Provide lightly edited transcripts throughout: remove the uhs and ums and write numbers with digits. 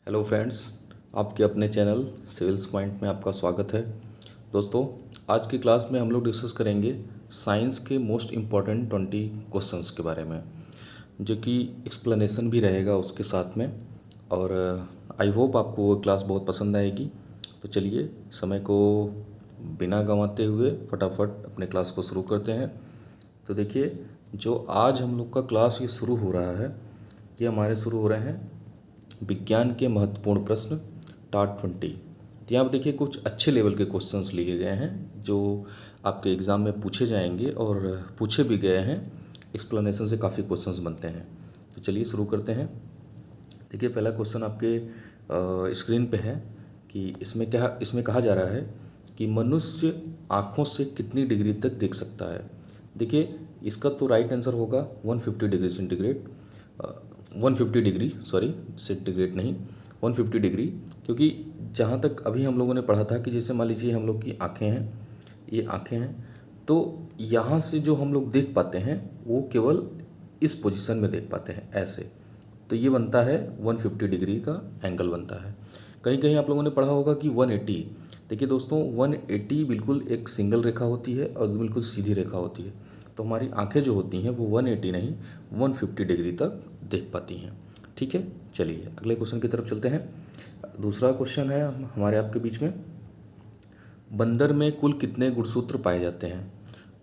Hello friends, आपके अपने channel civils point में आपका स्वागत है। दोस्तों, आज की क्लास में हम लोग डिस्कस करेंगे साइंस के मोस्ट इम्पॉर्टेंट 20 क्वेश्चंस के बारे में, जो कि एक्सप्लेनेशन भी रहेगा उसके साथ में। और आई होप आपको वो क्लास बहुत पसंद आएगी। तो चलिए, समय को बिना गंवाते हुए फटाफट अपने क्लास को शुरू करते हैं। तो देखिए, जो आज हम लोग का क्लास ये शुरू हो रहा है, ये हमारे शुरू हो रहे हैं विज्ञान के महत्वपूर्ण प्रश्न टाट 20। तो यहाँ पर देखिए, कुछ अच्छे लेवल के क्वेश्चंस लिए गए हैं जो आपके एग्ज़ाम में पूछे जाएंगे और पूछे भी गए हैं। एक्सप्लेनेशन से काफ़ी क्वेश्चंस बनते हैं। तो चलिए शुरू करते हैं। देखिए, पहला क्वेश्चन आपके स्क्रीन पे है कि इसमें कहा जा रहा है कि मनुष्य आँखों से कितनी डिग्री तक देख सकता है। देखिए, इसका तो राइट आंसर होगा 150 degree centigrade, 150 degree, sorry centigrade नहीं, 150 डिग्री। क्योंकि जहाँ तक अभी हम लोगों ने पढ़ा था कि जैसे मान लीजिए हम लोग की आँखें हैं, ये आँखें हैं, तो यहाँ से जो हम लोग देख पाते हैं वो केवल इस पोजीशन में देख पाते हैं, ऐसे। तो ये बनता है 150 डिग्री का एंगल बनता है। कहीं कहीं आप लोगों ने पढ़ा होगा कि 180। देखिए दोस्तों, 180 बिल्कुल एक सिंगल रेखा होती है और बिल्कुल सीधी रेखा होती है। तो हमारी आंखें जो होती हैं वो 180 नहीं, 150 डिग्री तक देख पाती हैं। ठीक है, चलिए अगले क्वेश्चन की तरफ चलते हैं। दूसरा क्वेश्चन है हमारे आपके बीच में, बंदर में कुल कितने गुणसूत्र पाए जाते हैं।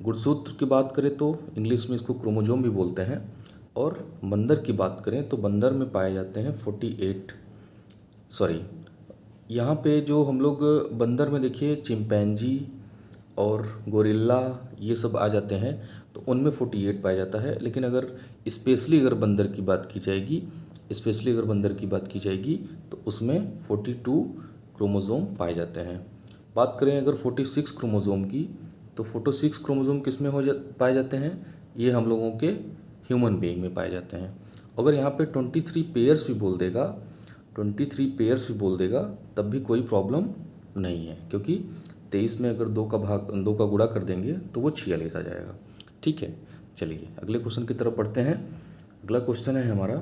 गुणसूत्र की बात करें तो इंग्लिश में इसको क्रोमोजोम भी बोलते हैं, और बंदर की बात करें तो बंदर में पाए जाते हैं 48, सॉरी, यहाँ पे जो हम लोग बंदर में देखिए चिंपैंजी और गोरिल्ला ये सब आ जाते हैं, तो उनमें 48 पाया जाता है। लेकिन अगर स्पेशली अगर बंदर की बात की जाएगी, स्पेशली अगर बंदर की बात की जाएगी तो उसमें 42 क्रोमोज़ोम पाए जाते हैं। बात करें अगर 46 क्रोमोज़ोम की, तो 46 क्रोमोज़ोम किस में पाए जाते हैं, ये हम लोगों के ह्यूमन बीइंग में पाए जाते हैं। अगर यहाँ पे 23 पेयर्स भी बोल देगा, 23 पेयर्स भी बोल देगा, तब भी कोई प्रॉब्लम नहीं है, क्योंकि 23 में अगर 2 का गुणा कर देंगे तो वो 46 आ जाएगा। ठीक है, चलिए अगले क्वेश्चन की तरफ पढ़ते हैं। अगला क्वेश्चन है हमारा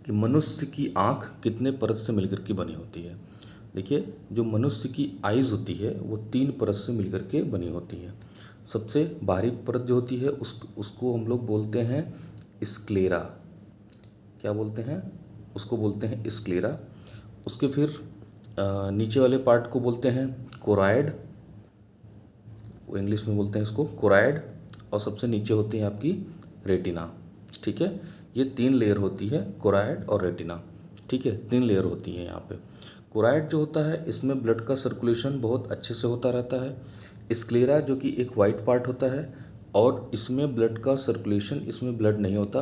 कि मनुष्य की आँख कितने परत से मिलकर के बनी होती है। देखिए, जो मनुष्य की आइज़ होती है वो 3 परत से मिलकर के बनी होती है। सबसे बाहरी परत जो होती है उसको हम लोग बोलते हैं स्क्लेरा। क्या बोलते हैं, उसको बोलते हैं स्क्लेरा। उसके फिर नीचे वाले पार्ट को बोलते हैं कोराइड, वो इंग्लिश में बोलते हैं इसको कोराइड। और सबसे नीचे होती है आपकी रेटिना। ठीक है, ये 3 लेयर होती है, कोराइड और रेटिना। ठीक है, 3 लेयर होती है यहाँ पे। कोराइड जो होता है इसमें ब्लड का सर्कुलेशन बहुत अच्छे से होता रहता है। स्क्लेरा जो कि एक वाइट पार्ट होता है, और इसमें ब्लड का सर्कुलेशन, इसमें ब्लड नहीं होता,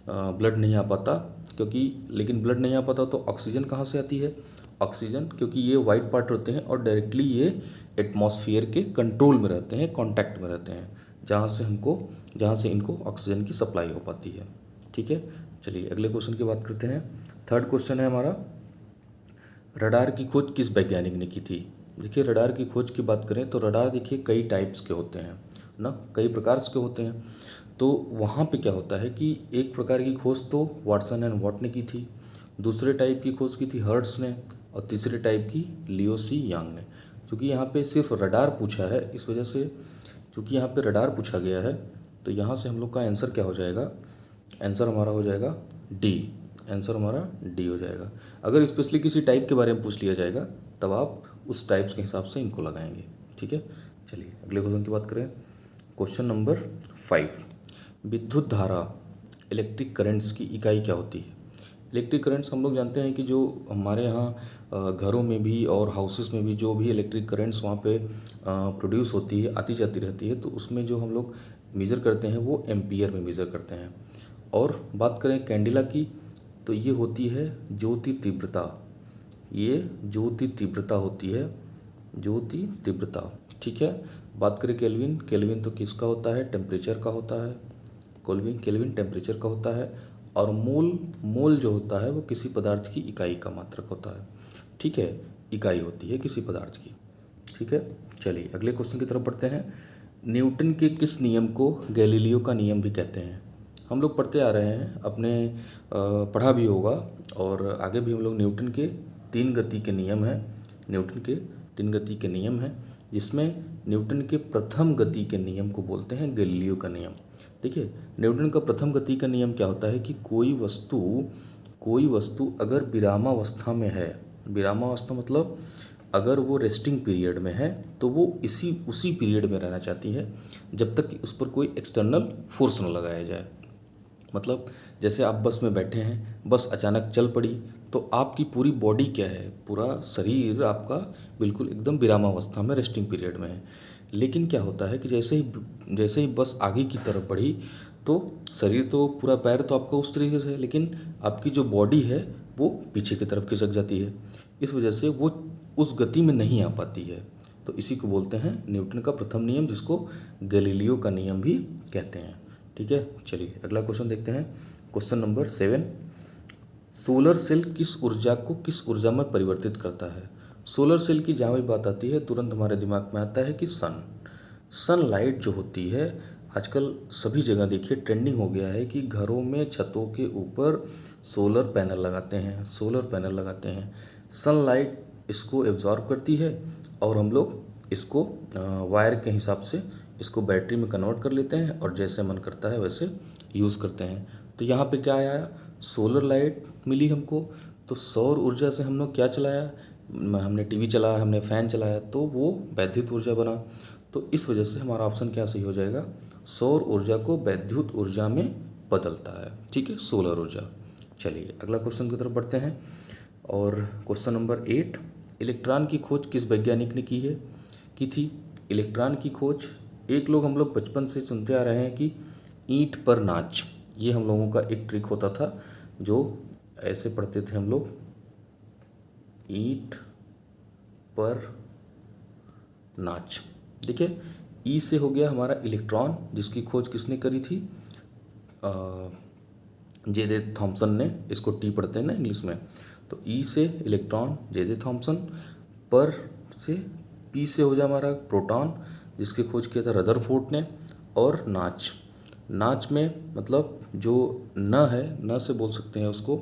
ब्लड नहीं आ पाता, क्योंकि लेकिन ब्लड नहीं आ पाता तो ऑक्सीजन कहाँ से आती है, ऑक्सीजन, क्योंकि ये वाइट पार्ट होते हैं और डायरेक्टली ये एटमॉस्फेयर के कंट्रोल में रहते हैं, कांटेक्ट में रहते हैं, जहाँ से इनको ऑक्सीजन की सप्लाई हो पाती है। ठीक है, चलिए अगले क्वेश्चन की बात करते हैं। थर्ड क्वेश्चन है हमारा, रडार की खोज किस वैज्ञानिक ने की थी। देखिए, रडार की खोज की बात करें तो रडार देखिए कई टाइप्स के होते हैं ना, कई प्रकार के होते हैं। तो वहाँ पे क्या होता है कि एक प्रकार की खोज तो वाटसन एंड वॉट ने की थी, दूसरे टाइप की खोज की थी हर्ट्स ने, और तीसरे टाइप की लियो सी यांग ने। क्योंकि यहाँ पे सिर्फ रडार पूछा है, इस वजह से क्योंकि यहाँ पे रडार पूछा गया है, तो यहाँ से हम लोग का आंसर क्या हो जाएगा, आंसर हमारा हो जाएगा डी। आंसर हमारा डी हो जाएगा। अगर स्पेशली किसी टाइप के बारे में पूछ लिया जाएगा तब आप उस टाइप्स के हिसाब से इनको लगाएंगे। ठीक है, चलिए अगले क्वेश्चन की बात करें। क्वेश्चन नंबर 5, विद्युत धारा, इलेक्ट्रिक करंट्स की इकाई क्या होती है। इलेक्ट्रिक करंट्स हम लोग जानते हैं कि जो हमारे यहाँ घरों में भी और हाउसेस में भी जो भी इलेक्ट्रिक करंट्स वहाँ पे प्रोड्यूस होती है, आती जाती रहती है, तो उसमें जो हम लोग मेज़र करते हैं वो एम्पियर में मेज़र करते हैं। और बात करें कैंडिला की, तो ये होती है ज्योति तीव्रता, ये ज्योति तीव्रता होती है, ज्योति तीव्रता। ठीक है, बात करें केल्विन, केल्विन तो किसका होता है, टेम्परेचर का होता है, केल्विन टेम्परेचर का होता है। और मोल जो होता है वो किसी पदार्थ की इकाई का मात्रक होता है। ठीक है, इकाई होती है किसी पदार्थ की। ठीक है, चलिए अगले क्वेश्चन की तरफ बढ़ते हैं। न्यूटन के किस नियम को गैलीलियो का नियम भी कहते हैं। हम लोग पढ़ते आ रहे हैं, अपने पढ़ा भी होगा और आगे भी हम लोग न्यूटन के 3 गति के नियम हैं, न्यूटन के 3 गति के नियम हैं, जिसमें न्यूटन के प्रथम गति के नियम को बोलते हैं गैलीलियो का नियम। देखिए, न्यूटन का प्रथम गति का नियम क्या होता है कि कोई वस्तु अगर विरामावस्था में है, विरामावस्था मतलब अगर वो रेस्टिंग पीरियड में है तो वो उसी पीरियड में रहना चाहती है जब तक कि उस पर कोई एक्सटर्नल फोर्स न लगाया जाए। मतलब जैसे आप बस में बैठे हैं, बस अचानक चल पड़ी तो आपकी पूरी बॉडी क्या है, पूरा शरीर आपका बिल्कुल एकदम विरामावस्था में, रेस्टिंग पीरियड में है। लेकिन क्या होता है कि जैसे ही बस आगे की तरफ बढ़ी तो शरीर तो पूरा, पैर तो आपका उस तरीके से है, लेकिन आपकी जो बॉडी है वो पीछे की तरफ खिसक जाती है। इस वजह से वो उस गति में नहीं आ पाती है। तो इसी को बोलते हैं न्यूटन का प्रथम नियम, जिसको गैलीलियो का नियम भी कहते हैं। ठीक है, चलिए अगला क्वेश्चन देखते हैं। क्वेश्चन नंबर 7, सोलर सेल किस ऊर्जा में परिवर्तित करता है? सोलर सेल की जहाँ भी बात आती है तुरंत हमारे दिमाग में आता है कि सनलाइट जो होती है, आजकल सभी जगह देखिए ट्रेंडिंग हो गया है कि घरों में छतों के ऊपर सोलर पैनल लगाते हैं। सनलाइट इसको एब्जॉर्ब करती है और हम लोग इसको वायर के हिसाब से इसको बैटरी में कन्वर्ट कर लेते हैं और जैसे मन करता है वैसे यूज़ करते हैं। तो यहाँ पे क्या आया, सोलर लाइट मिली हमको। तो सौर ऊर्जा से हम लोग क्या चलाया, हमने टीवी चलाया, हमने फ़ैन चलाया, तो वो वैद्युत ऊर्जा बना। तो इस वजह से हमारा ऑप्शन क्या सही हो जाएगा, सौर ऊर्जा को वैद्युत ऊर्जा में बदलता है। ठीक है, सोलर ऊर्जा। चलिए अगला क्वेश्चन की तरफ बढ़ते हैं। और क्वेश्चन नंबर 8, इलेक्ट्रॉन की खोज किस वैज्ञानिक ने की थी? इलेक्ट्रॉन की खोज हम लोग बचपन से सुनते आ रहे हैं कि ईंट पर नाच, ये हम लोगों का एक ट्रिक होता था, जो ऐसे पढ़ते थे हम लोग, ईंट पर नाच। देखिए, ई से हो गया हमारा इलेक्ट्रॉन, जिसकी खोज किसने करी थी, जे थॉमसन ने। इसको टी पढ़ते हैं ना इंग्लिश में। तो ई से इलेक्ट्रॉन जे थॉमसन, पर से पी से हो जाए हमारा प्रोटॉन, जिसकी खोज किया था रदरफोर्ड ने। और नाच में मतलब जो न है, न से बोल सकते हैं उसको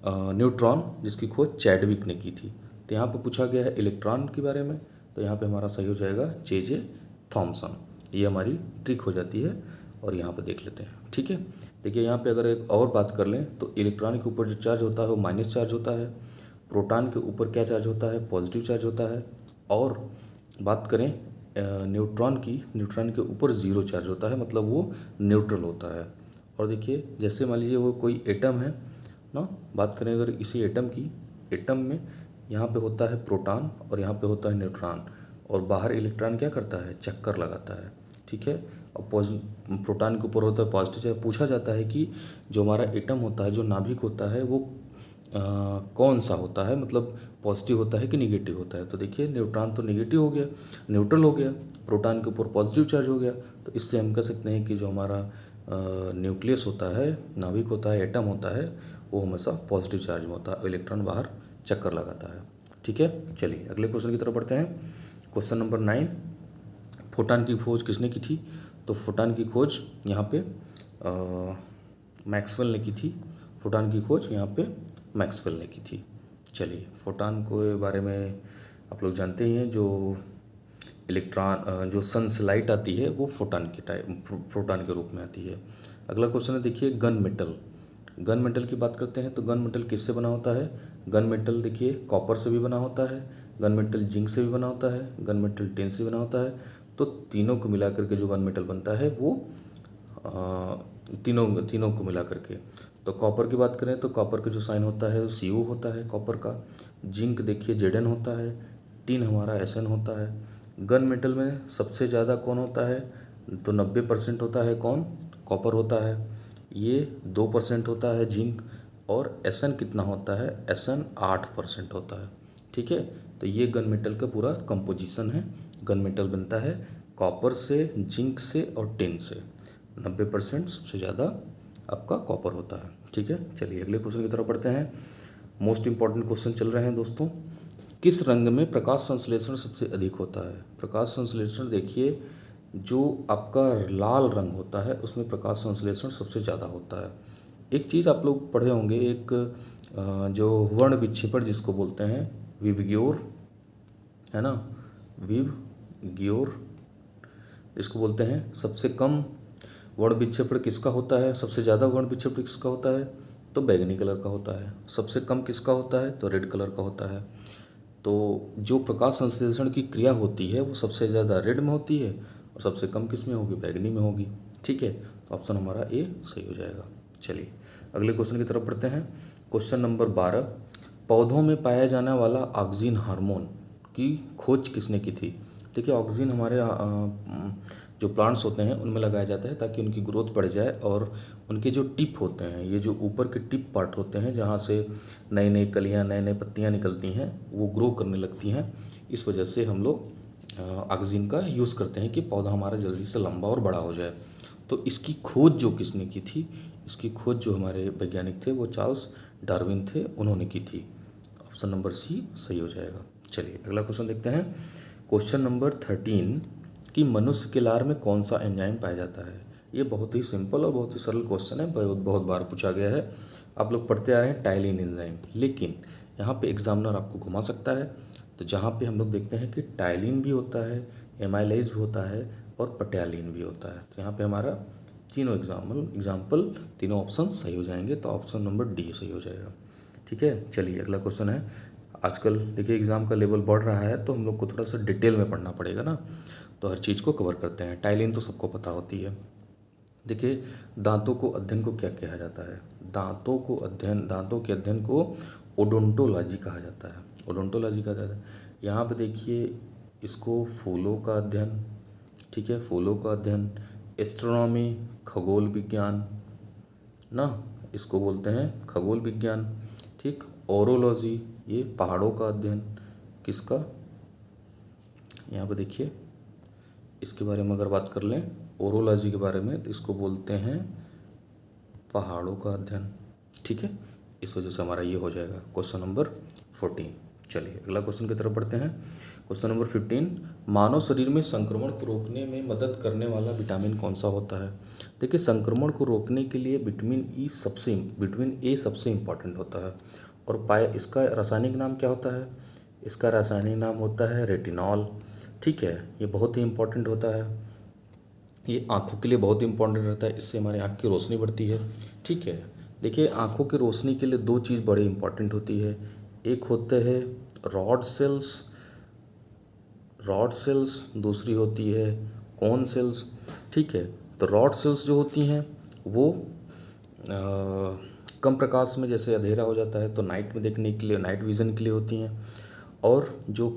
न्यूट्रॉन, जिसकी खोज चैडविक ने की थी। तो यहाँ पे पूछा गया है इलेक्ट्रॉन के बारे में, तो यहाँ पे हमारा सही हो जाएगा जे थॉमसन। ये हमारी ट्रिक हो जाती है और यहाँ पे देख लेते हैं। ठीक है, देखिए यहाँ पे अगर एक और बात कर लें तो इलेक्ट्रॉन के ऊपर जो चार्ज होता है वो माइनस चार्ज होता है, प्रोटॉन के ऊपर क्या चार्ज होता है, पॉजिटिव चार्ज होता है। और बात करें न्यूट्रॉन के ऊपर ज़ीरो चार्ज होता है, मतलब वो न्यूट्रल होता है। और देखिए, जैसे मान लीजिए वो कोई एटम है ना, बात करें अगर इसी एटम की, एटम में यहाँ पे होता है प्रोटॉन और यहाँ पे होता है न्यूट्रॉन, और बाहर इलेक्ट्रॉन क्या करता है, चक्कर लगाता है। ठीक है, और प्रोटॉन के ऊपर होता है पॉजिटिव चार्ज। पूछा जाता है कि जो हमारा एटम होता है, जो नाभिक होता है, वो कौन सा होता है, मतलब पॉजिटिव होता है कि निगेटिव होता है। तो देखिए, न्यूट्रॉन तो निगेटिव हो गया, न्यूट्रल हो गया, प्रोटॉन के ऊपर पॉजिटिव चार्ज हो गया। तो इससे हम कह सकते हैं कि जो हमारा न्यूक्लियस होता है, नाभिक होता है, एटम होता है, वो हमेशा पॉजिटिव चार्ज में होता है, इलेक्ट्रॉन बाहर चक्कर लगाता है। ठीक है, चलिए अगले क्वेश्चन की तरफ बढ़ते हैं। क्वेश्चन नंबर 9, फोटॉन की खोज किसने की थी? तो फोटॉन की खोज यहाँ पे मैक्सवेल ने की थी। फोटॉन की खोज यहाँ पे मैक्सवेल ने की थी। चलिए, फोटॉन के बारे में आप लोग जानते ही हैं, जो सन से लाइट आती है वो प्रोटॉन के रूप में आती है। अगला क्वेश्चन है, देखिए गन मेटल की बात करते हैं। तो गन मेटल किससे बना होता है? गन मेटल देखिए कॉपर से भी बना होता है, गन मेटल जिंक से भी बना होता है, गन मेटल टिन से बना होता है। तो तीनों को मिला करके जो गन मेटल बनता है वो तीनों को मिला करके। तो कॉपर की बात करें तो कॉपर का जो साइन होता है वो Cu होता है कॉपर का। जिंक देखिए Zn होता है, टिन हमारा Sn होता है। गन मेटल में सबसे ज़्यादा कौन होता है? तो 90% होता है कौन? कॉपर होता है। ये 2% होता है जिंक, और Sn कितना होता है? Sn 8% होता है। ठीक है, तो ये गन मेटल का पूरा कंपोजिशन है। गन मेटल बनता है कॉपर से, जिंक से और टिन से। 90% सबसे ज़्यादा आपका कॉपर होता है। ठीक है, चलिए अगले क्वेश्चन की तरफ बढ़ते हैं। मोस्ट इंपॉर्टेंट क्वेश्चन चल रहे हैं दोस्तों। किस रंग में प्रकाश संश्लेषण सबसे अधिक होता है? प्रकाश संश्लेषण देखिए जो आपका लाल रंग होता है उसमें प्रकाश संश्लेषण सबसे ज़्यादा होता है। एक चीज़ आप लोग पढ़े होंगे, एक जो वर्ण विक्षेपण जिसको बोलते हैं विबग्योर, है ना, विबग्योर इसको बोलते हैं। सबसे कम वर्ण विक्षेपण किसका होता है, सबसे ज़्यादा वर्ण विक्षेपण किसका होता है, तो बैंगनी कलर का होता है। सबसे कम किसका होता है, तो रेड कलर का होता है। तो जो प्रकाश संश्लेषण की क्रिया होती है वो सबसे ज़्यादा रेड में होती है और सबसे कम किस में होगी, बैगनी में होगी। ठीक है, तो ऑप्शन हमारा ए सही हो जाएगा। चलिए अगले क्वेश्चन की तरफ बढ़ते हैं। क्वेश्चन नंबर 12, पौधों में पाया जाने वाला ऑक्सीन हार्मोन की खोज किसने की थी। देखिए ऑक्सीन हमारे जो प्लांट्स होते हैं उनमें लगाया जाता है ताकि उनकी ग्रोथ बढ़ जाए और उनके जो टिप होते हैं, ये जो ऊपर के टिप पार्ट होते हैं जहाँ से नई नई कलियाँ नए नए पत्तियाँ निकलती हैं वो ग्रो करने लगती हैं। इस वजह से हम लोग ऑक्सीन का यूज़ करते हैं कि पौधा हमारा जल्दी से लंबा और बड़ा हो जाए। तो इसकी खोज जो किसने की थी, इसकी खोज जो हमारे वैज्ञानिक थे वो चार्ल्स डार्विन थे, उन्होंने की थी। ऑप्शन नंबर सी सही हो जाएगा। चलिए अगला क्वेश्चन देखते हैं। क्वेश्चन नंबर 13 कि मनुष्य के लार में कौन सा एंजाइम पाया जाता है। ये बहुत ही सिंपल और बहुत ही सरल क्वेश्चन है, बहुत बहुत बार पूछा गया है, आप लोग पढ़ते आ रहे हैं टाइलिन एंजाइम। लेकिन यहाँ पे एग्जामिनर आपको घुमा सकता है। तो जहाँ पे हम लोग देखते हैं कि टाइलिन भी होता है, एमाइलेज भी होता है और पटैलिन भी होता है। तो यहाँ पे हमारा तीनों एग्जाम्पल तीनों ऑप्शन सही हो जाएंगे। तो ऑप्शन नंबर डी सही हो जाएगा। ठीक है, चलिए अगला क्वेश्चन है। आजकल देखिए एग्ज़ाम का लेवल बढ़ रहा है तो हम लोग को थोड़ा सा डिटेल में पढ़ना पड़ेगा ना, तो हर चीज़ को कवर करते हैं। टाइलिन तो सबको पता होती है। देखिए दांतों को अध्ययन को क्या कहा जाता है, दांतों के अध्ययन को ओडोंटोलॉजी कहा जाता है। ओडोंटोलॉजी कहा जाता है। यहाँ पे देखिए इसको फूलों का अध्ययन, ठीक है, फूलों का अध्ययन, एस्ट्रोनॉमी खगोल विज्ञान ना, इसको बोलते हैं खगोल विज्ञान। ठीक, ओरोलॉजी ये पहाड़ों का अध्ययन, किसका, यहाँ पे देखिए इसके बारे में अगर बात कर लें ओरोलॉजी के बारे में तो इसको बोलते हैं पहाड़ों का अध्ययन। ठीक है, इस वजह से हमारा ये हो जाएगा क्वेश्चन नंबर 14। चलिए अगला क्वेश्चन की तरफ बढ़ते हैं। क्वेश्चन नंबर 15, मानव शरीर में संक्रमण को रोकने में मदद करने वाला विटामिन कौन सा होता है। देखिए संक्रमण को रोकने के लिए विटामिन ए सबसे इम्पॉर्टेंट होता है और इसका रासायनिक नाम क्या होता है, इसका रासायनिक नाम होता है रेटिनॉल। ठीक है, ये बहुत ही इम्पॉर्टेंट होता है, ये आँखों के लिए बहुत इंपॉर्टेंट रहता है, इससे हमारे आँख की रोशनी बढ़ती है। ठीक है, देखिए आँखों की रोशनी के लिए दो चीज़ बड़ी इंपॉर्टेंट होती है, एक होते हैं रॉड सेल्स, दूसरी होती है कोन सेल्स। ठीक है, तो रॉड सेल्स जो होती हैं वो कम प्रकाश में, जैसे अंधेरा हो जाता है तो नाइट में देखने के लिए, नाइट विज़न के लिए होती हैं, और जो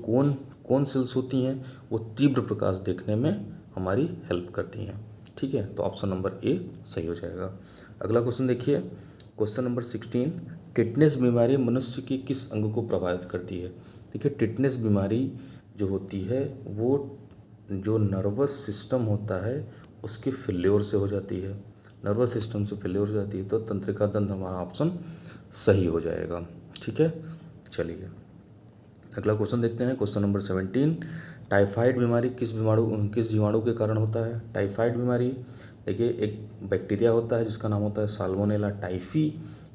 कोन सेल्स होती हैं वो तीव्र प्रकाश देखने में हमारी हेल्प करती हैं। ठीक है, तो ऑप्शन नंबर ए सही हो जाएगा। अगला क्वेश्चन देखिए, क्वेश्चन नंबर 16, टिटनेस बीमारी मनुष्य की किस अंग को प्रभावित करती है। देखिए टिटनेस बीमारी जो होती है वो जो नर्वस सिस्टम होता है उसके फेल्योर से हो जाती है, नर्वस सिस्टम से फेल्योर हो जाती है, तो तंत्रिका तंत्र हमारा ऑप्शन सही हो जाएगा। ठीक है, चलिए अगला क्वेश्चन देखते हैं। क्वेश्चन नंबर 17, टाइफाइड बीमारी किस जीवाणु के कारण होता है। टाइफाइड बीमारी देखिए एक बैक्टीरिया होता है जिसका नाम होता है साल्मोनेला टाइफी,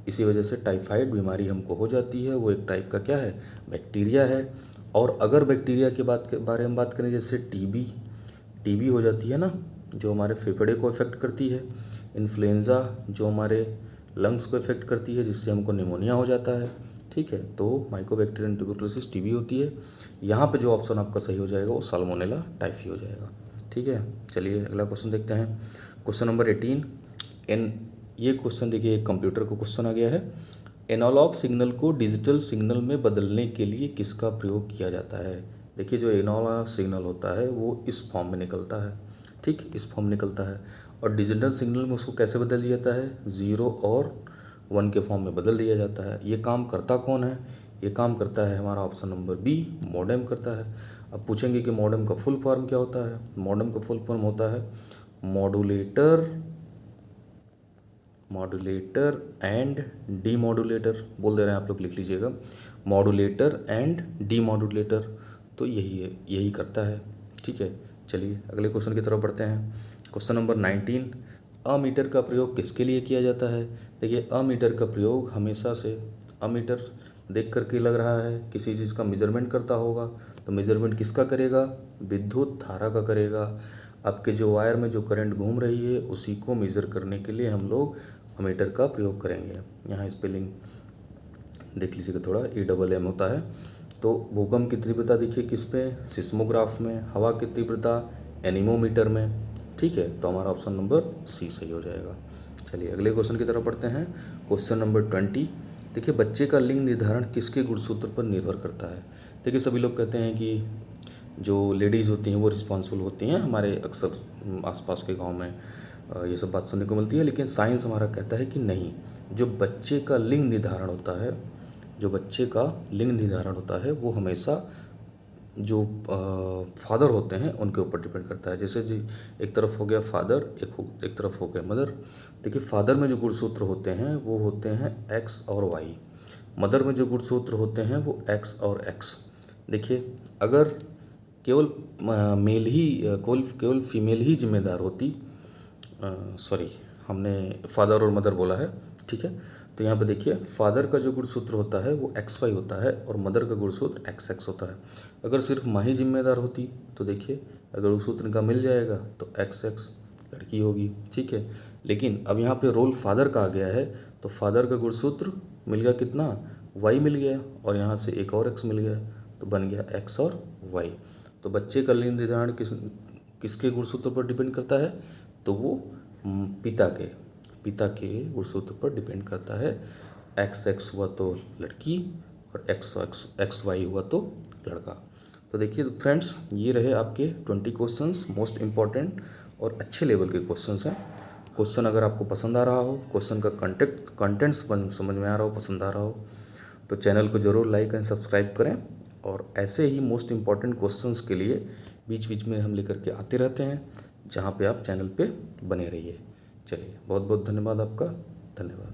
इसी वजह से टाइफाइड बीमारी हमको हो जाती है। वो एक टाइप का क्या है, बैक्टीरिया है। और अगर बैक्टीरिया के बारे में बात करें, जैसे टीबी हो जाती है ना, जो हमारे फेफड़े को इफेक्ट करती है, इन्फ्लुएंज़ा जो हमारे लंग्स को इफेक्ट करती है जिससे हमको निमोनिया हो जाता है। ठीक है, तो माइकोबैक्टीरियम ट्यूबरकुलोसिस टीबी होती है। यहाँ पे जो ऑप्शन आपका सही हो जाएगा वो साल्मोनेला टाइफी हो जाएगा। ठीक है, चलिए अगला क्वेश्चन देखते हैं। क्वेश्चन नंबर 18, ये क्वेश्चन देखिए एक कंप्यूटर को क्वेश्चन आ गया है। एनालॉग सिग्नल को डिजिटल सिग्नल में बदलने के लिए किसका प्रयोग किया जाता है। देखिए जो एनालॉग सिग्नल होता है वो इस फॉर्म में निकलता है, ठीक, इस फॉर्म निकलता है, और डिजिटल सिग्नल में उसको कैसे बदल दिया जाता है, 0 और 1 के फॉर्म में बदल दिया जाता है। ये काम करता कौन है, ये काम करता है हमारा ऑप्शन नंबर बी, मॉडेम करता है। अब पूछेंगे कि मॉडेम का फुल फॉर्म क्या होता है। मॉडेम का फुल फॉर्म होता है मॉड्यूलेटर एंड डीमॉड्यूलेटर, बोल दे रहे हैं आप लोग, लिख लीजिएगा, मॉड्यूलेटर एंड डीमॉड्यूलेटर। तो यही है, यही करता है। ठीक है, चलिए अगले क्वेश्चन की तरफ बढ़ते हैं। क्वेश्चन नंबर 19, अमीटर का प्रयोग किसके लिए किया जाता है? देखिए अमीटर का प्रयोग हमेशा से, अमीटर देख करके लग रहा है किसी चीज़ का मेजरमेंट करता होगा, तो मेजरमेंट किसका करेगा? विद्युत धारा का करेगा। आपके जो वायर में जो करंट घूम रही है उसी को मेज़र करने के लिए हम लोग अमीटर का प्रयोग करेंगे। यहाँ स्पेलिंग देख लीजिएगा थोड़ा, EMM होता है। तो भूकंप की तीव्रता देखिए किस पे? सिस्मोग्राफ में। हवा की तीव्रता एनीमोमीटर में। ठीक है, तो हमारा ऑप्शन नंबर सी सही हो जाएगा। चलिए अगले क्वेश्चन की तरफ पढ़ते हैं। क्वेश्चन नंबर 20, देखिए बच्चे का लिंग निर्धारण किसके गुणसूत्र पर निर्भर करता है? देखिए सभी लोग कहते हैं कि जो लेडीज़ होती हैं वो रिस्पॉन्सिबल होती हैं, हमारे अक्सर आसपास के गांव में ये सब बात सुनने को मिलती है, लेकिन साइंस हमारा कहता है कि नहीं, जो बच्चे का लिंग निर्धारण होता है, जो बच्चे का लिंग निर्धारण होता है वो हमेशा जो फादर होते हैं उनके ऊपर डिपेंड करता है। जैसे जी एक तरफ हो गया फादर, एक तरफ हो गया मदर। देखिए फादर में जो गुणसूत्र होते हैं वो होते हैं एक्स और वाई, मदर में जो गुणसूत्र होते हैं वो एक्स और एक्स। देखिए अगर केवल मेल ही केवल फीमेल ही जिम्मेदार होती, सॉरी हमने फादर और मदर बोला है, ठीक है, तो यहाँ पे देखिए फादर का जो गुणसूत्र होता है वो XY होता है और मदर का गुणसूत्र XX होता है। अगर सिर्फ माँ ही जिम्मेदार होती तो देखिए अगर गुणसूत्र इनका मिल जाएगा तो XX लड़की होगी, ठीक है। लेकिन अब यहाँ पे रोल फादर का आ गया है, तो फादर का गुणसूत्र मिल गया कितना? Y मिल गया, और यहाँ से एक और X मिल गया, तो बन गया X और Y। तो बच्चे का लिंग निर्धारण किसके गुणसूत्र पर डिपेंड करता है? तो वो पिता के गुणसूत्र पर डिपेंड करता है। XX हुआ तो लड़की और XY हुआ तो लड़का। तो देखिए फ्रेंड्स, ये रहे आपके 20 क्वेश्चंस, मोस्ट इम्पॉर्टेंट और अच्छे लेवल के क्वेश्चंस हैं। क्वेश्चन अगर आपको पसंद आ रहा हो, क्वेश्चन का कंटेंट समझ में आ रहा हो, पसंद आ रहा हो, तो चैनल को ज़रूर लाइक एंड सब्सक्राइब करें। और ऐसे ही मोस्ट इम्पॉर्टेंट क्वेश्चंस के लिए बीच बीच में हम लेकर के आते रहते हैं, जहाँ पे आप चैनल पे बने रहिए। चलिए बहुत बहुत धन्यवाद आपका, धन्यवाद।